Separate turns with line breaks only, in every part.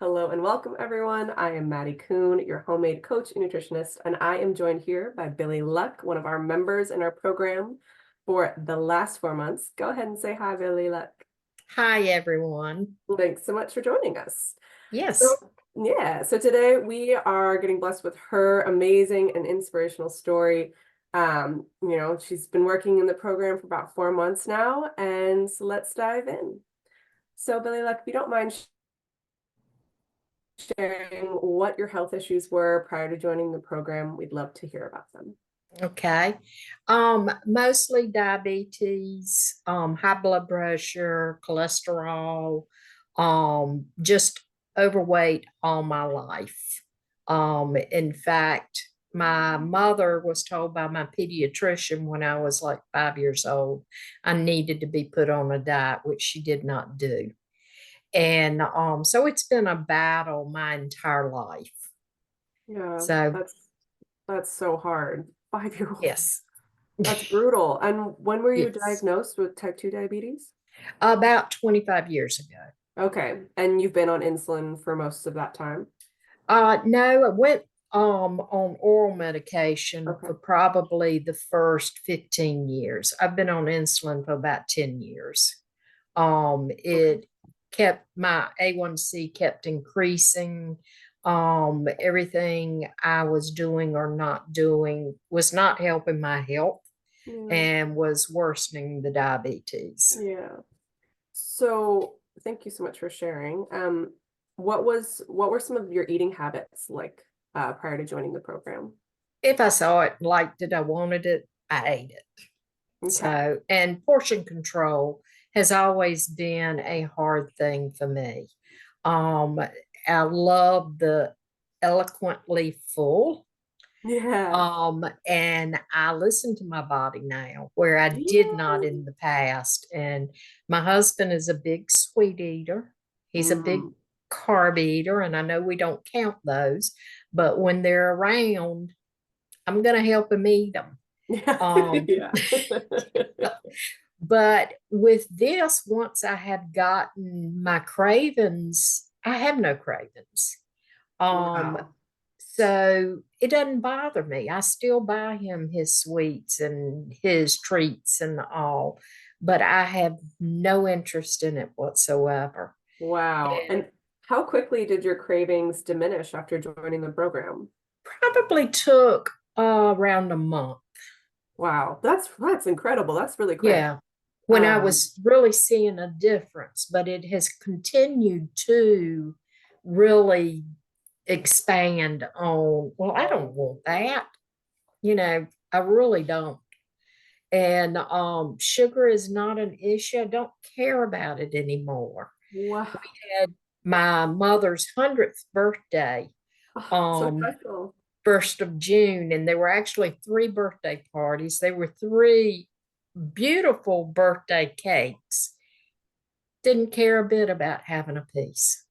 Hello and welcome, everyone. I am Maddie Kuhn, your homemade coach and nutritionist, and I am joined here by Billie Luck, one of our members in our program for the last 4 months. Go ahead and say hi, Billie Luck.
Hi, everyone.
Thanks so much for joining us. So,
Yes.
so today we are getting blessed with her amazing and inspirational story. She's been working in the program for about 4 months now, and so let's dive in. So, Billie Luck, if you don't mind sharing what your health issues were prior to joining the program, we'd love to hear about them.
Okay. Mostly diabetes, high blood pressure, cholesterol, just overweight all my life. In fact, my mother was told by my pediatrician when I was like 5 years old, I needed to be put on a diet, which she did not do. And so it's been a battle my entire life.
Yeah,
So,
that's so hard. 5-year-old.
yes,
That's brutal. And when were you
yes,
diagnosed with type 2 diabetes?
about 25 years ago.
Okay. And you've been on insulin for most of that time?
No, I went on oral medication
Okay.
for probably the first 15 years. I've been on insulin for about 10 years.
Okay.
It kept my A1C kept increasing. Everything I was doing or not doing was not helping my health
Yeah.
and was worsening the diabetes.
Yeah. So thank you so much for sharing. What were some of your eating habits like prior to joining the program?
If I saw it, liked it, I wanted it, I ate it.
Okay.
So, and portion control has always been a hard thing for me. Um, I love the eloquently full.
Yeah.
And I listen to my body now where I did not
Yeah.
in the past. And my husband is a big sweet eater. He's a big
Mm.
carb eater, and I know we don't count those, but when they're around, I'm going to help him eat them.
Yeah.
Um,
Yeah.
but with this, once I have gotten my cravings, I have no cravings. Um,
Wow.
so it doesn't bother me. I still buy him his sweets and his treats and all, but I have no interest in it whatsoever.
Wow.
And
And how quickly did your cravings diminish after joining the program?
probably took around a month.
Wow. That's incredible. That's really quick.
Yeah. When I
Um,
was really seeing a difference, but it has continued to really expand on, well, I don't want that. I really don't. And sugar is not an issue. I don't care about it anymore.
wow.
We had my mother's 100th birthday,
Oh, so
um,
special.
1st of June, and there were actually three birthday parties. There were three beautiful birthday cakes. Didn't care a bit about having a piece.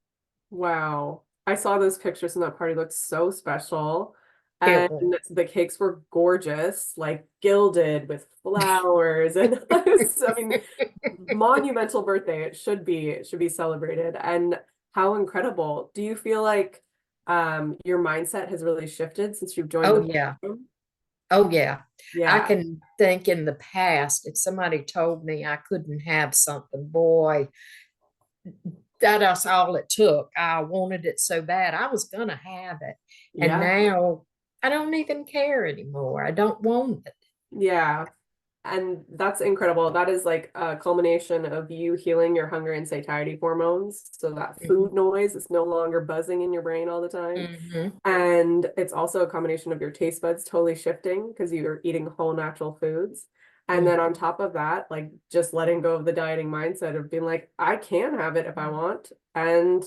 Wow. I saw those pictures and that party looked so special.
It
And
was.
the cakes were gorgeous, like gilded with flowers. And I mean, monumental birthday. It should be celebrated. And how incredible. Do you feel like your mindset has really shifted since you've joined
Oh,
the
yeah.
program?
Oh, yeah. I
Yeah.
can think in the past, if somebody told me I couldn't have something, boy, that's all it took. I wanted it so bad. I was going to have it. And
Yeah.
now I don't even care anymore. I don't want it.
Yeah. And that's incredible. That is like a culmination of you healing your hunger and satiety hormones. So that food noise is no longer buzzing in your brain all the time.
Mm-hmm.
And it's also a combination of your taste buds totally shifting because you're eating whole natural foods. And then on top of that, like just letting go of the dieting mindset of being like, I can have it if I want and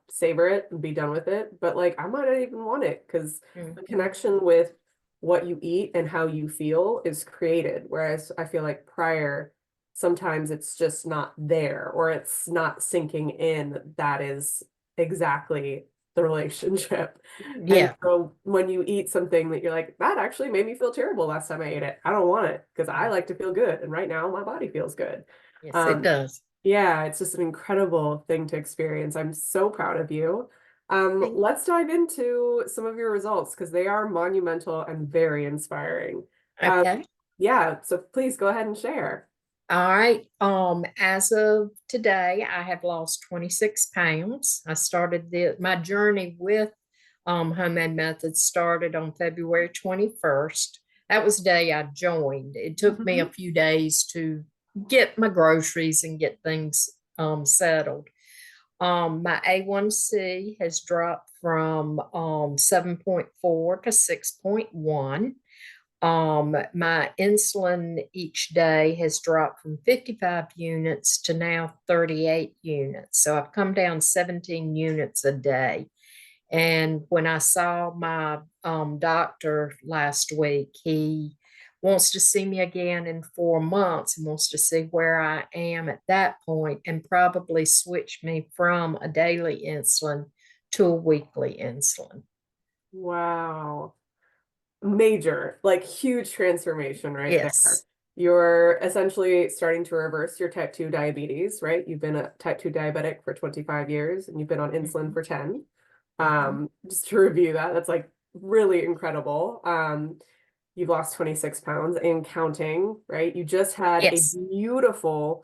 savor it and be done with it. But like, I might not even want it because the
Mm-hmm.
connection with what you eat and how you feel is created. Whereas I feel like prior, sometimes it's just not there or it's not sinking in. That is exactly the relationship. And
Yeah.
so when you eat something that you're like, that actually made me feel terrible last time I ate it. I don't want it because I like to feel good. And right now my body feels good.
Yes, it
Um,
does.
yeah, it's just an incredible thing to experience. I'm so proud of you.
Thank-
Let's dive into some of your results because they are monumental and very inspiring. Um,
Okay.
yeah, so please go ahead and share.
All right. As of today, I have lost 26 pounds. I started my journey with homemade methods started on February 21st. That was the day I joined. It took me a
Mhm.
few days to get my groceries and get things settled. My A1C has dropped from 7.4 to 6.1. My insulin each day has dropped from 55 units to now 38 units. So I've come down 17 units a day. And when I saw my doctor last week, he wants to see me again in 4 months and wants to see where I am at that point and probably switch me from a daily insulin to a weekly insulin.
Wow. Major, like huge transformation right there.
Yes.
You're essentially starting to reverse your type 2 diabetes, right? You've been a type 2 diabetic for 25 years and you've been on insulin
Mhm,
for 10.
mhm.
Just to review that, that's like really incredible. You've lost 26 pounds and counting, right? You just had a
Yes.
beautiful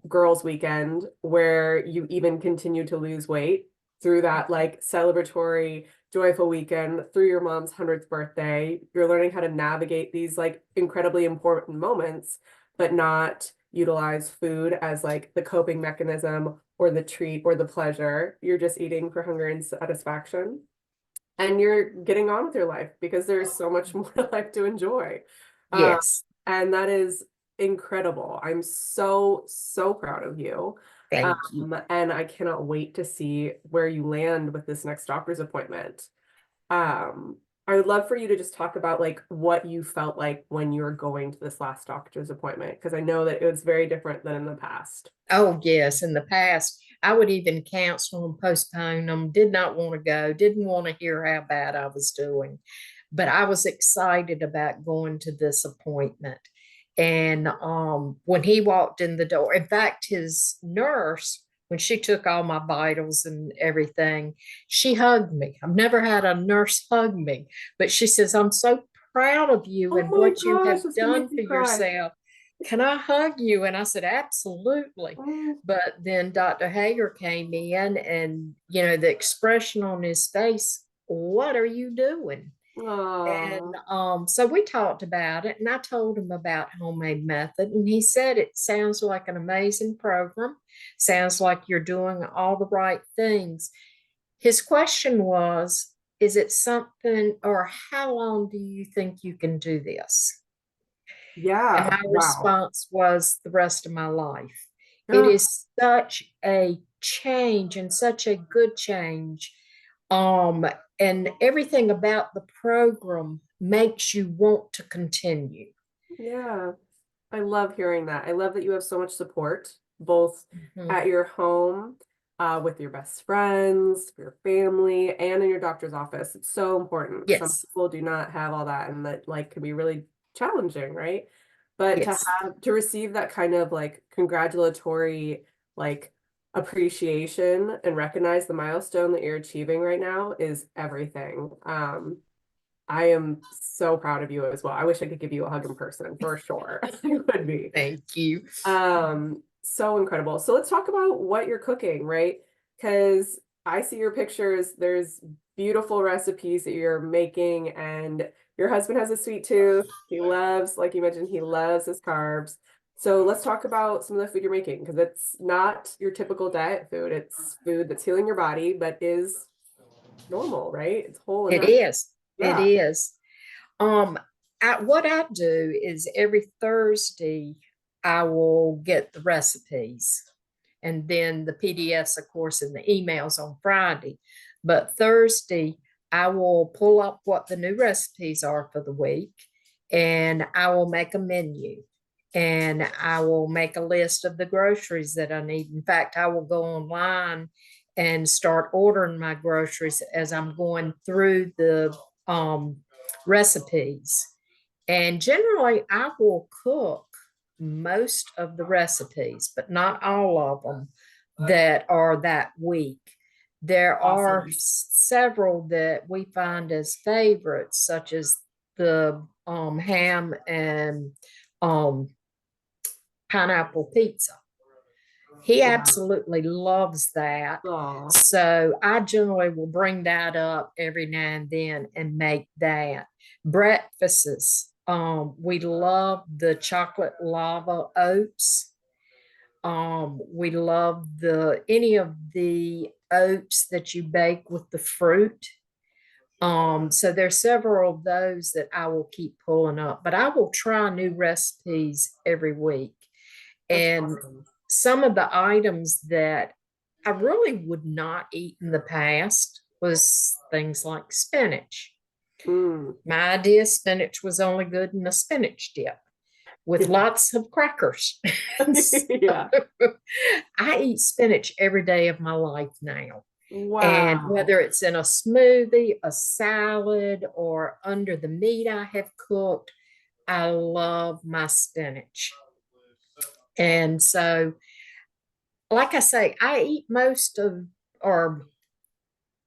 girls' weekend where you even continued to lose weight through that like celebratory, joyful weekend through your mom's 100th birthday. You're learning how to navigate these like incredibly important moments, but not utilize food as like the coping mechanism or the treat or the pleasure. You're just eating for hunger and satisfaction and you're getting on with your life because there's so much more life to enjoy. Uh,
Yes.
and that is incredible. I'm so, so proud of you.
Thank you.
And I cannot wait to see where you land with this next doctor's appointment. Um, I would love for you to just talk about like what you felt like when you were going to this last doctor's appointment, because I know that it was very different than in the past.
Oh, yes. In the past, I would even cancel them, postpone them, did not want to go, didn't want to hear how bad I was doing. But I was excited about going to this appointment. And when he walked in the door, in fact, his nurse, when she took all my vitals and everything, she hugged me. I've never had a nurse hug me, but she says, I'm so proud of you
Oh
and
my
what you
gosh,
have
this is gonna
done
make me
for
cry.
yourself. Can I hug you? And I said, absolutely.
Oh,
But then Dr. Hager came in and, the expression on his face, what are you doing? And
aw.
so we talked about it, and I told him about Homemade Method, and he said it sounds like an amazing program. Sounds like you're doing all the right things. His question was, is it something, or how long do you think you can do this? And
Yeah,
my
wow.
response was the rest of my life. It
Ah,
is such a change and such a good change. Um, and everything about the program makes you want to continue.
yeah, I love hearing that. I love that you have so much support, both
Mhm.
at your home, with your best friends, your family, and in your doctor's office. It's so important. Some
Yes,
people do not have all that, and that like can be really challenging, right? But to
yes,
have to receive that kind of like congratulatory like appreciation and recognize the milestone that you're achieving right now is everything. I am so proud of you as well. I wish I could give you a hug in person for sure. It would be.
thank you.
So incredible. So let's talk about what you're cooking, right? Because I see your pictures. There's beautiful recipes that you're making, and your husband has a sweet tooth. He loves, like you mentioned, he loves his carbs. So let's talk about some of the food you're making because it's not your typical diet food. It's food that's healing your body, but is normal, right? It's whole and
It
natural.
is. It
Yeah.
is. Um, what I do is every Thursday I will get the recipes and then the PDFs, of course, and the emails on Friday. But Thursday, I will pull up what the new recipes are for the week and I will make a menu and I will make a list of the groceries that I need. In fact, I will go online and start ordering my groceries as I'm going through the recipes. And generally, I will cook most of the recipes, but not all of them that are that week. There are
Awesome.
several that we find as favorites, such as the ham and um, pineapple pizza. He
Yeah.
absolutely loves that.
Aw.
So I generally will bring that up every now and then and make that. Breakfasts. We love the chocolate lava oats. We love the any of the oats that you bake with the fruit. So there's several of those that I will keep pulling up, but I will try new recipes every week.
That's
And
awesome.
some of the items that I really would not eat in the past was things like spinach.
Mm.
My idea spinach was only good in a spinach dip with lots of crackers. So
Yeah.
I eat spinach every day of my life now. And
Wow.
whether it's in a smoothie, a salad, or under the meat I have cooked, I love my spinach. And so, like I say, I eat most of or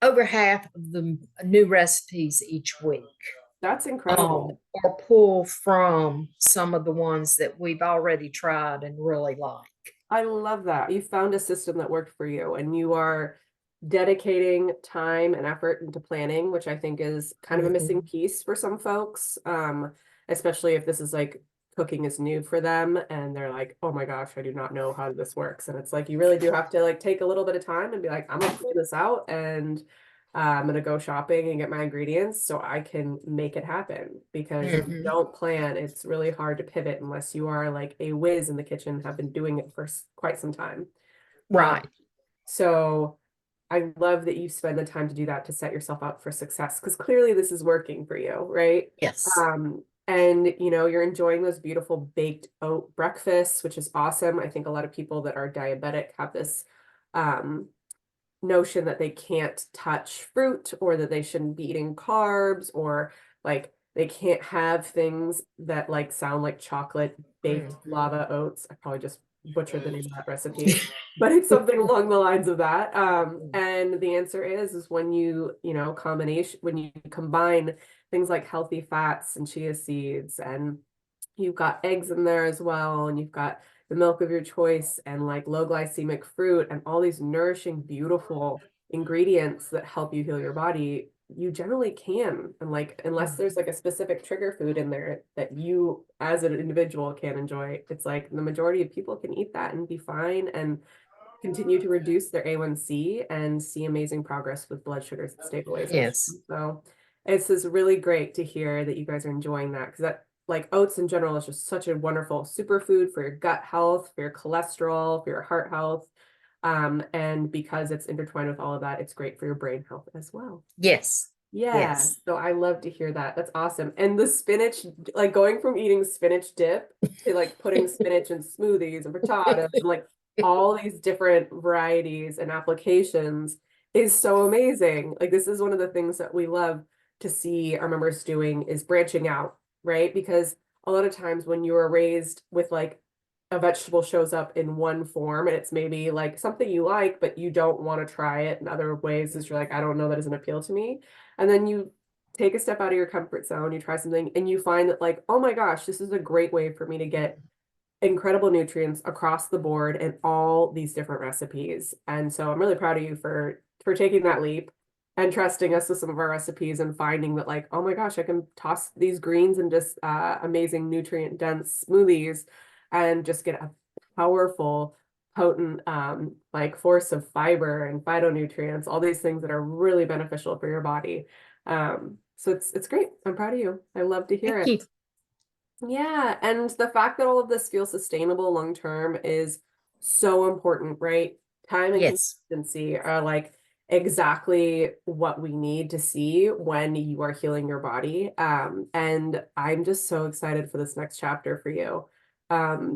over half of the new recipes each week.
That's incredible.
Or pull from some of the ones that we've already tried and really like.
I love that. You found a system that worked for you and you are dedicating time and effort into planning, which I think is kind of a missing
Mhm.
piece for some folks. Especially if this is like cooking is new for them and they're like, oh my gosh, I do not know how this works. And it's like you really do have to like take a little bit of time and be like, I'm gonna figure this out and I'm gonna go shopping and get my ingredients so I can make it happen. Because if you
Mhm.
don't plan, it's really hard to pivot unless you are like a whiz in the kitchen, have been doing it for quite some time.
Right.
So I love that you spend the time to do that to set yourself up for success because clearly this is working for you, right?
Yes.
And you know, you're enjoying those beautiful baked oat breakfasts, which is awesome. I think a lot of people that are diabetic have this um, notion that they can't touch fruit or that they shouldn't be eating carbs or like they can't have things that like sound like chocolate baked
Mhm.
lava oats. I probably just butchered the name of that recipe, but it's something along the lines of that. And the answer is when you know, when you combine things like healthy fats and chia seeds and you've got eggs in there as well, and you've got the milk of your choice and like low glycemic fruit and all these nourishing, beautiful ingredients that help you heal your body, you generally can. And like, unless there's like a specific trigger food in there that you as an individual can enjoy, it's like the majority of people can eat that and be fine and continue to reduce their A1C and see amazing progress with blood sugars and stabilization.
Yes.
So it's just really great to hear that you guys are enjoying that because that like oats in general is just such a wonderful superfood for your gut health, for your cholesterol, for your heart health. And because it's intertwined with all of that, it's great for your brain health as well.
Yes.
Yeah,
Yes.
so I love to hear that. That's awesome. And the spinach, like going from eating spinach dip to like putting spinach in smoothies and frittatas and like all these different varieties and applications is so amazing. Like this is one of the things that we love to see our members doing is branching out, right? Because a lot of times when you are raised with like a vegetable shows up in one form and it's maybe like something you like, but you don't want to try it in other ways, is you're like, I don't know, that doesn't appeal to me. And then you take a step out of your comfort zone, you try something, and you find that, like, oh my gosh, this is a great way for me to get incredible nutrients across the board in all these different recipes. And so I'm really proud of you for taking that leap and trusting us with some of our recipes and finding that, like, oh my gosh, I can toss these greens and just amazing nutrient dense smoothies and just get a powerful potent like force of fiber and phytonutrients, all these things that are really beneficial for your body. So it's great. I'm proud of you. I love to hear
Thank
it.
you.
Yeah, and the fact that all of this feels sustainable long term is so important, right? Time and
Yes.
consistency are like exactly what we need to see when you are healing your body. And I'm just so excited for this next chapter for you.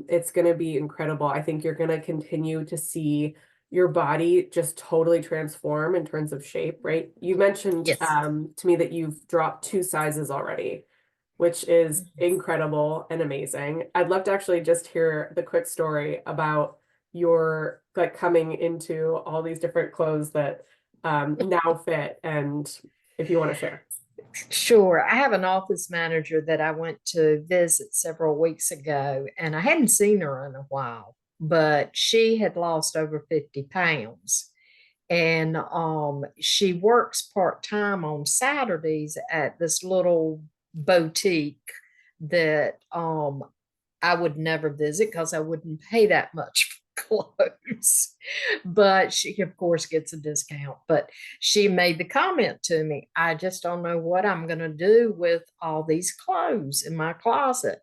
It's going to be incredible. I think you're going to continue to see your body just totally transform in terms of shape, right? You mentioned
Yes.
to me that you've dropped 2 sizes already, which is incredible and amazing. I'd love to actually just hear the quick story about your like coming into all these different clothes that now fit, and if you want to share.
Sure. I have an office manager that I went to visit several weeks ago, and I hadn't seen her in a while, but she had lost over 50 pounds. And she works part-time on Saturdays at this little boutique that I would never visit because I wouldn't pay that much for clothes. But she, of course, gets a discount. But she made the comment to me, I just don't know what I'm going to do with all these clothes in my closet.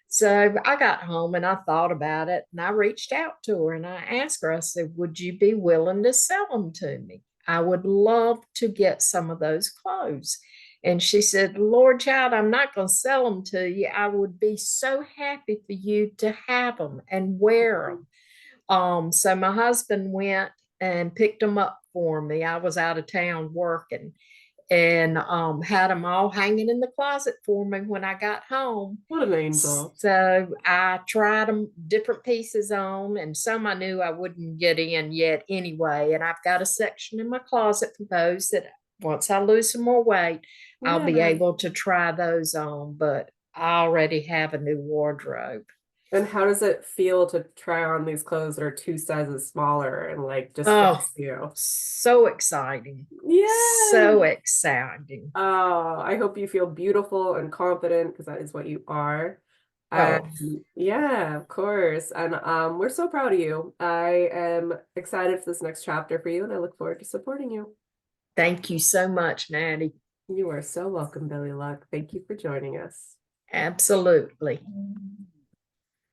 So I got home and I thought about it and I reached out to her and I asked her, I said, would you be willing to sell them to me? I would love to get some of those clothes. And she said, Lord, child, I'm not going to sell them to you. I would be so happy for you to have them and wear them. So my husband went and picked them up for me. I was out of town working and had them all hanging in the closet for me when I got home.
What an angel.
So I tried them different pieces on, and some I knew I wouldn't get in yet anyway. And I've got a section in my closet for those that once I lose some more weight, I'll be
Yeah.
able to try those on. But I already have a new wardrobe.
And how does it feel to try on these clothes that are two sizes smaller and like just
Oh,
fits you?
so exciting.
Yeah.
So exciting.
Oh, I hope you feel beautiful and confident because that is what you are. And
Oh,
yeah, of course. And we're so proud of you. I am excited for this next chapter for you, and I look forward to supporting you.
thank you so much, Natty.
You are so welcome, Billie Luck. Thank you for joining us.
Absolutely.